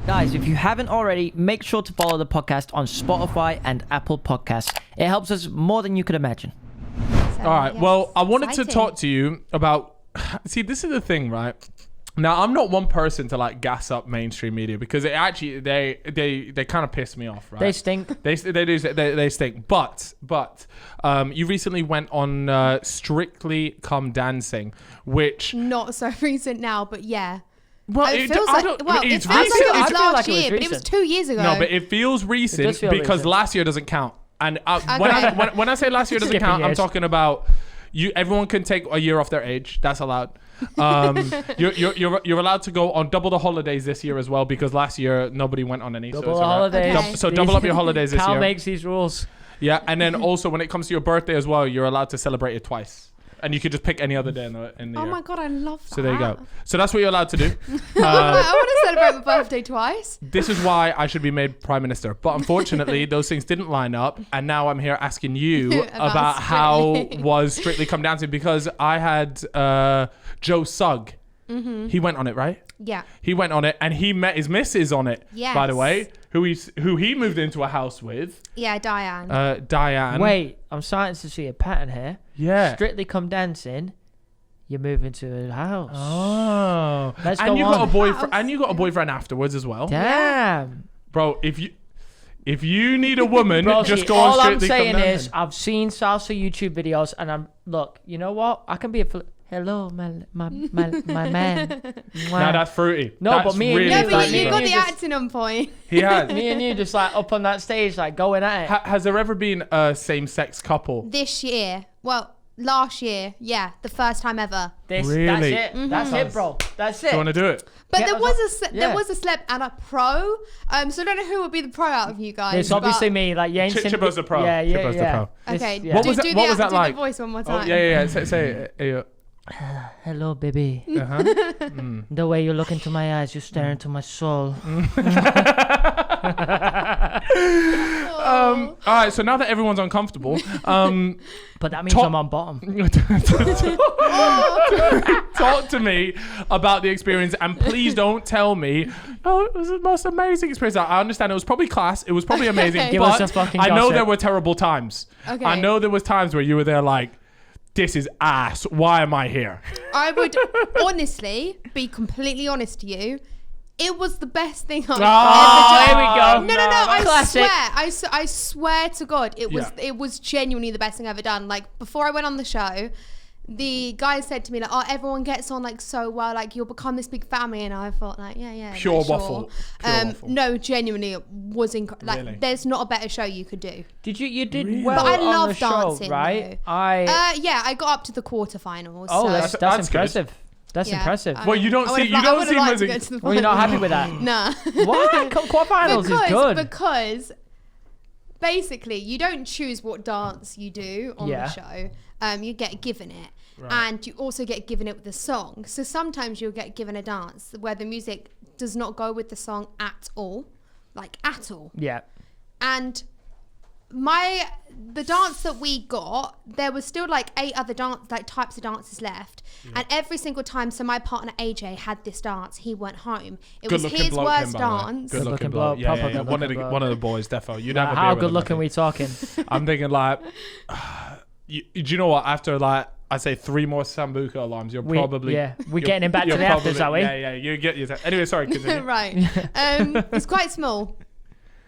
Guys, if you haven't already, make sure to follow the podcast on Spotify and Apple Podcasts. It helps us more than you could imagine. So, All right. yes, Well, I wanted to exciting. talk to you about. See, this is the thing, right? Now, I'm not one person to like gas up mainstream media because it actually they kind of piss me off, right? They stink. They stink. But you recently went on Strictly Come Dancing, which Not so recent now, but yeah. well, It feels like it feels like it's it was recent. I feel last like it was year, but it was recent. 2 years ago. No, but it feels recent does feel because recent. last year doesn't count. And Okay. when I say last year doesn't Skipping count, I'm years. talking about you. Everyone can take a year off their age. That's allowed. You're allowed to go on double the holidays this year as well because last year nobody went on any. Double so the it's all right. holidays. Okay. So double up your holidays this Cal year. makes these rules. Yeah, and then also when it comes to your birthday as well, you're allowed to celebrate it twice, and you could just pick any other day in the Oh year. my god, I love that. So there you go. So that's what you're allowed to do. I want to celebrate my birthday twice. This is why I should be made prime minister. But unfortunately, those things didn't line up. And now I'm here asking you about how Strictly. was Strictly Come Dancing because I had Joe Sugg. Mm-hmm. He went on it, right? Yeah. He went on it and he met his missus on it, Yes. by the way, who he moved into a house with, Yeah, Diane. Diane. Wait, I'm starting to see a pattern here. Yeah. Strictly Come Dancing, you move into a house. Oh. Let's and go you on. got a boyfriend House. and you got a boyfriend afterwards as well. Damn. Bro, if you need a woman, Bro, just see, go on all I'm Strictly Come saying Dancing. is I've seen salsa YouTube videos and look, you know what? I can be hello, my man. Now that's fruity. No, That's but me and really you, yeah, like, but fruity. you got you the just- acting on point. He has. Me and you just like up on that stage, like going at it. Has there ever been a same-sex couple? This year. Well, last year. Yeah, the first time ever. That's Really? it. That's it, bro. That's it. Do you want to do it? But Yeah, there yeah. was a celeb and a pro. So I don't know who would be the pro out of you guys. It's but- obviously me. Like you ain't seen. Chippo's the pro. Yeah, yeah, Chippo's the yeah. pro. This- Okay, yeah. What was that- do what was that like? the voice one more Oh, time. yeah. Say it. Hello, baby. Uh-huh. The way you look into my eyes, you stare into my soul. Oh. All right, so now that everyone's uncomfortable, But that means Top- I'm on bottom. talk to me about the experience, and please don't tell me, oh, it was the most amazing experience. I understand it was probably class, it was probably amazing, Give us but a fucking I know gossip. there were terrible times. Okay. I know there was times where you were there like, this is ass. Why am I here? I would honestly be completely honest to you. It was the best thing I've Oh, ever here done. we go. No. I Classic. swear. I swear to God, it was Yeah. it was genuinely the best thing I've ever done. Like before I went on the show, the guy said to me like, "Oh, everyone gets on like so well. Like you'll become this big family." And I thought like, yeah, Pure like, sure. waffle. Pure waffle. No, genuinely, it was like Really? there's not a better show you could do. Did you did Really? well But I on love the show, dancing, right? though. Yeah, I got up to the quarterfinals. Oh, so. that's That's impressive. That's Yeah. impressive. Well, you don't I see- would've you li- don't I would've seem liked as to a- go to the Well, you're not final. happy with that? Nah. What? Quarterfinals is good. Because basically you don't choose what dance you do on Yeah. the show. You get given it. Right. And you also get given it with the song. So sometimes you'll get given a dance where the music does not go with the song at all. Like at all. Yeah. And the dance that we got, there was still like 8 other types of dances left, and every single time, so my partner AJ had this dance, he went home. It was Good-looking his bloke, worst him, by the way. dance. Good looking Good-looking bloke. bloke, Yeah, proper yeah, yeah. good-looking bloke. One of the boys, defo. You'd Like, have a beer how with good him, looking I we talking? think. I'm thinking like, do you know what? After like, I say 3 more Sambuca alarms, you're probably we're getting him back to you're the afters, probably- are we? Yeah, you get your. Anyway, sorry, continue. Right. It's quite small.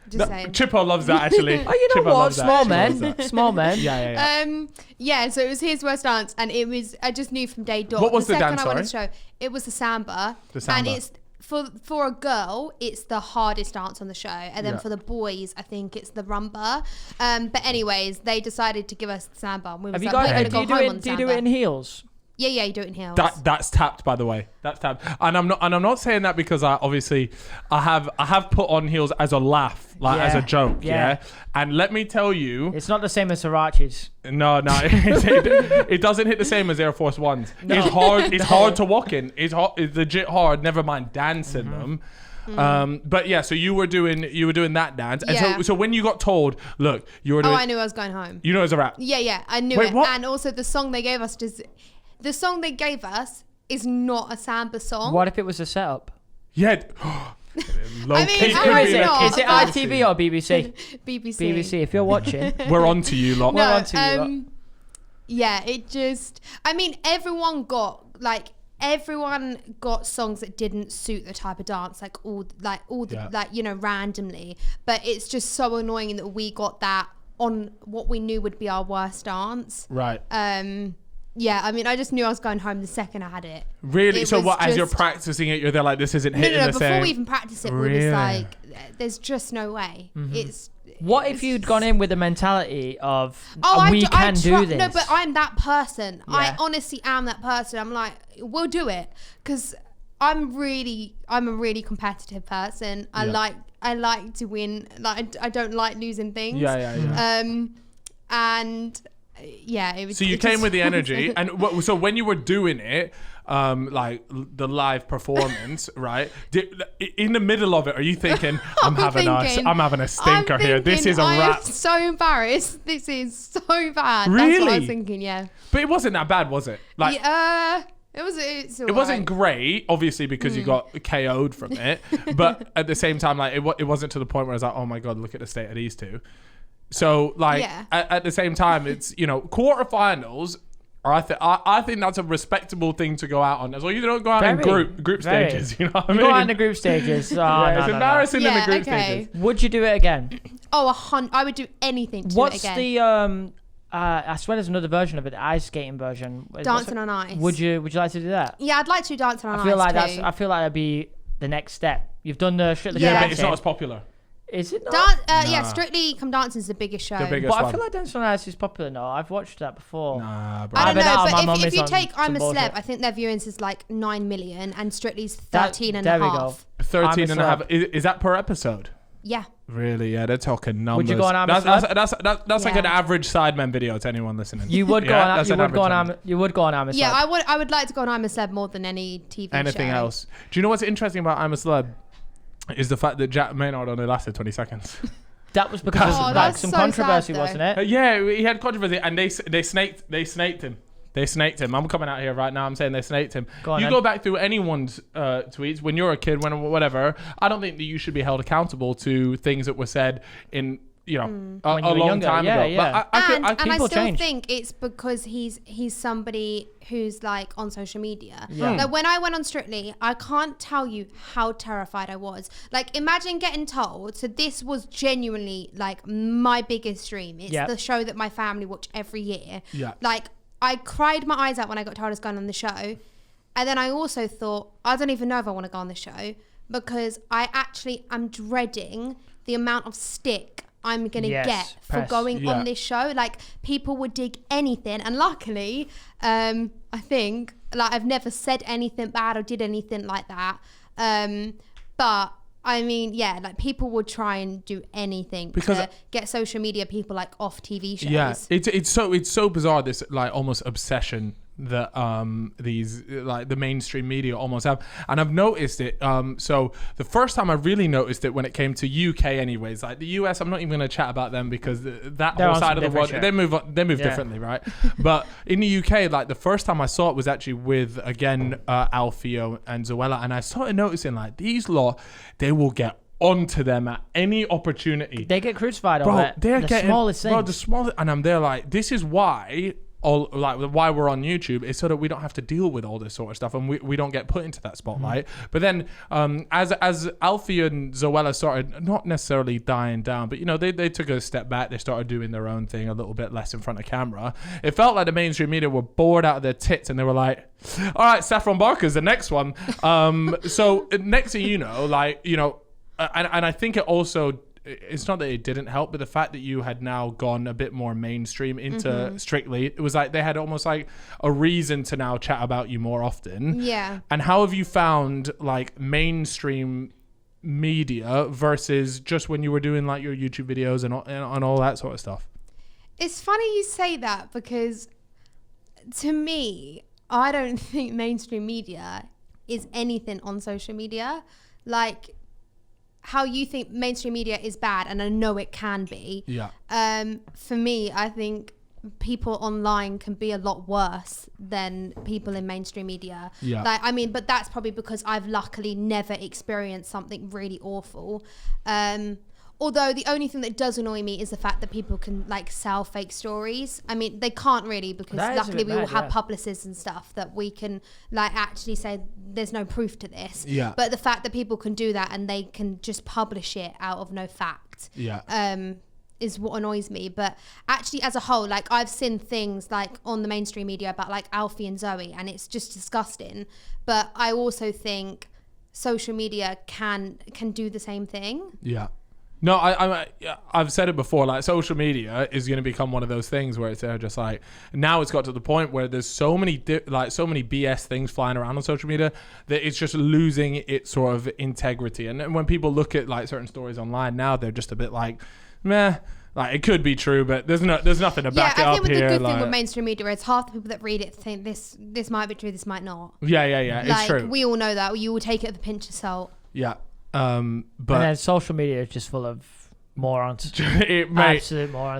Just saying. Chippo loves that actually. Oh, you know Chippo what? loves that. Small Chippo loves men. that. Small men. Yeah. Yeah, so it was his worst dance, and it was, I just knew from day dot. What was the second dance, I went on the show, it was the samba. The samba. And it's, for a girl, it's the hardest dance on the show. And then Yeah. for the boys, I think it's the rumba. But anyways, they decided to give us the samba. And we Have was you like, got? we're Do going you to go do home on it? Do you samba. do it in heels? Yeah, you do it in heels. That's tapped, by the way. That's tapped, and I'm not saying that because I have put on heels as a laugh, like as a Yeah. joke, Yeah. yeah. And let me tell you, It's not the same as Sriracha's. no, it doesn't hit the same as Air Force Ones. It's hard. It's hard to walk in. It's legit hard. Never mind dancing them. But yeah, so you were doing that dance, and Yeah. so when you got told, look, you were doing, I knew I was going home. you know, it's a rap. Yeah, I knew Wait, it. what? And also the song they gave us is not a samba song. What if it was a setup? Yeah. low I mean, key. how is it not? Is it ITV or BBC? BBC. BBC. If you're watching, We're on to you lot. We're on to you lot. Yeah, it just. I mean, everyone got songs that didn't suit the type of dance, randomly. But it's just so annoying that we got that on what we knew would be our worst dance. Right. Yeah, I mean, I just knew I was going home the second I had it. Really? It So was what? As you're just- practicing it, you're there like, this isn't hitting No. the Before same. we even practiced it, we Really? was like, "There's just no way." what if you'd gone in with the mentality of I we d- I can try- do this? No, but I'm that person. I Yeah. honestly am that person. I'm like, we'll do it, because I'm a really competitive person. I like to win. Like I don't like losing things. Yeah. And yeah, it was. So you it came just- with the energy, and so when you were doing it, like the live performance, right? In the middle of it, are you thinking, I'm having a stinker here. This is a I rap. am so embarrassed. This is so bad. That's what I Really? was thinking. Yeah. But it wasn't that bad, was it? Like, It was. It's it wasn't great, obviously, because you got KO'd from it. But at the same time, like it wasn't to the point where I was like, oh my God, look at the state of these two. So like Yeah. at the same time, it's, quarterfinals. I think that's a respectable thing to go out on. As well, you don't go out in Very, group very. stages. You know what I You mean? go out in the group stages. Oh, Yeah, no, it's no, no. embarrassing in the Yeah, group okay. stages. Would you do it again? Oh, I would do anything to What's do it again. the I swear there's another version of it, the ice skating version. Dancing on ice. Would you like to do that? Yeah, I'd like to dance on I ice feel like too. I feel like that'd be the next step. You've done the Strictly Yeah, Come but it's not Dancing. as popular. Is it not? Yeah, Strictly Come Dancing is the biggest show. The biggest But I one. feel like Dancing on Ice is popular now. I've watched that before. Nah, bro. I don't bet that know, my mum but if is you on take I'm some a bullshit. Celeb, I think their viewings is like 9 million, and Strictly's That- 13 and there a we half. go. 13 I'm and a a half. celeb. Is that per episode? Yeah. Really? Yeah, they're talking numbers. Would you go on I'm a That's like Yeah. an average Sidemen video to anyone listening. You would go Yeah, on. that's You an would go on. average You would go on. I'm a Yeah, Celeb. I would like to go on I'm a Celeb more than any TV Anything show. else? Do you know what's interesting about I'm a Celeb? Is the fact that Jack Maynard only lasted 20 seconds. That was because Oh, of like that's some so controversy, sad, wasn't though. it? Yeah, he had controversy, and they snaked him. They snaked him. I'm coming out here right now. I'm saying they snaked him. Go on, you then. go back through anyone's tweets when you're a kid, whatever. I don't think that you should be held accountable to things that were said in a When you long were younger. time Yeah, ago. yeah. But I And I people still change. think it's because he's somebody who's like on social media. Yeah. Like when I went on Strictly, I can't tell you how terrified I was. Like imagine getting told. So this was genuinely like my biggest dream. It's Yep. the show that my family watch every year. Yeah. Like I cried my eyes out when I got told I was going on the show. And then I also thought, I don't even know if I want to go on the show, because I actually am dreading the amount of stick I'm going to Yes, get for press. going Yeah. on this show. Like people would dig anything. And luckily, I think like I've never said anything bad or did anything like that. But I mean, yeah, like people would try and do anything Because- to get social media people like off TV shows. Yeah, it's so bizarre, this like almost obsession that these like the mainstream media almost have. And I've noticed it. So the first time I really noticed it when it came to UK anyways, like the US, I'm not even going to chat about them because that They're whole on side some of the world, different shit. they move Yeah. differently, right? But in the UK, like the first time I saw it was actually with again Alfio and Zoella, and I started noticing like these lot, they will get onto them at any opportunity. They get crucified Bro, on it. they're the getting smallest thing. Bro, the smallest, and I'm there like, this is why. Why we're on YouTube is so that we don't have to deal with all this sort of stuff, and we don't get put into that spotlight. But then as Alfie and Zoella started not necessarily dying down, but they took a step back, they started doing their own thing a little bit less in front of camera. It felt like the mainstream media were bored out of their tits, and they were like, all right, Saffron Barker's the next one. So next thing you know, and I think it also, it's not that it didn't help, but the fact that you had now gone a bit more mainstream into Strictly, it was like they had almost like a reason to now chat about you more often. Yeah. And how have you found like mainstream media versus just when you were doing like your YouTube videos and all that sort of stuff? It's funny you say that, because to me, I don't think mainstream media is anything on social media. Like how you think mainstream media is bad, and I know it can be. Yeah. For me, I think people online can be a lot worse than people in mainstream media. Yeah. Like, I mean, but that's probably because I've luckily never experienced something really awful. Although the only thing that does annoy me is the fact that people can like sell fake stories. I mean, they can't really, because That is a luckily bit we all mad, have yeah. publicists and stuff that we can like actually say there's no proof to this. Yeah. But the fact that people can do that and they can just publish it out of no fact. Yeah. Is what annoys me. But actually, as a whole, like I've seen things like on the mainstream media about like Alfie and Zoe, and it's just disgusting. But I also think social media can do the same thing. Yeah. No, I've said it before. Like, social media is going to become one of those things where it's just like, now it's got to the point where there's so many so many BS things flying around on social media that it's just losing its sort of integrity. And when people look at like certain stories online now, they're just a bit like, meh. Like, it could be true, but there's nothing to back it I up think here. the good like, thing with mainstream media is half the people that read it think this might be true, this might not. yeah. It's Like, true. we all know that. You will take it with a pinch of salt. Yeah. And But then social media is just full of morons. it may. Absolute morons.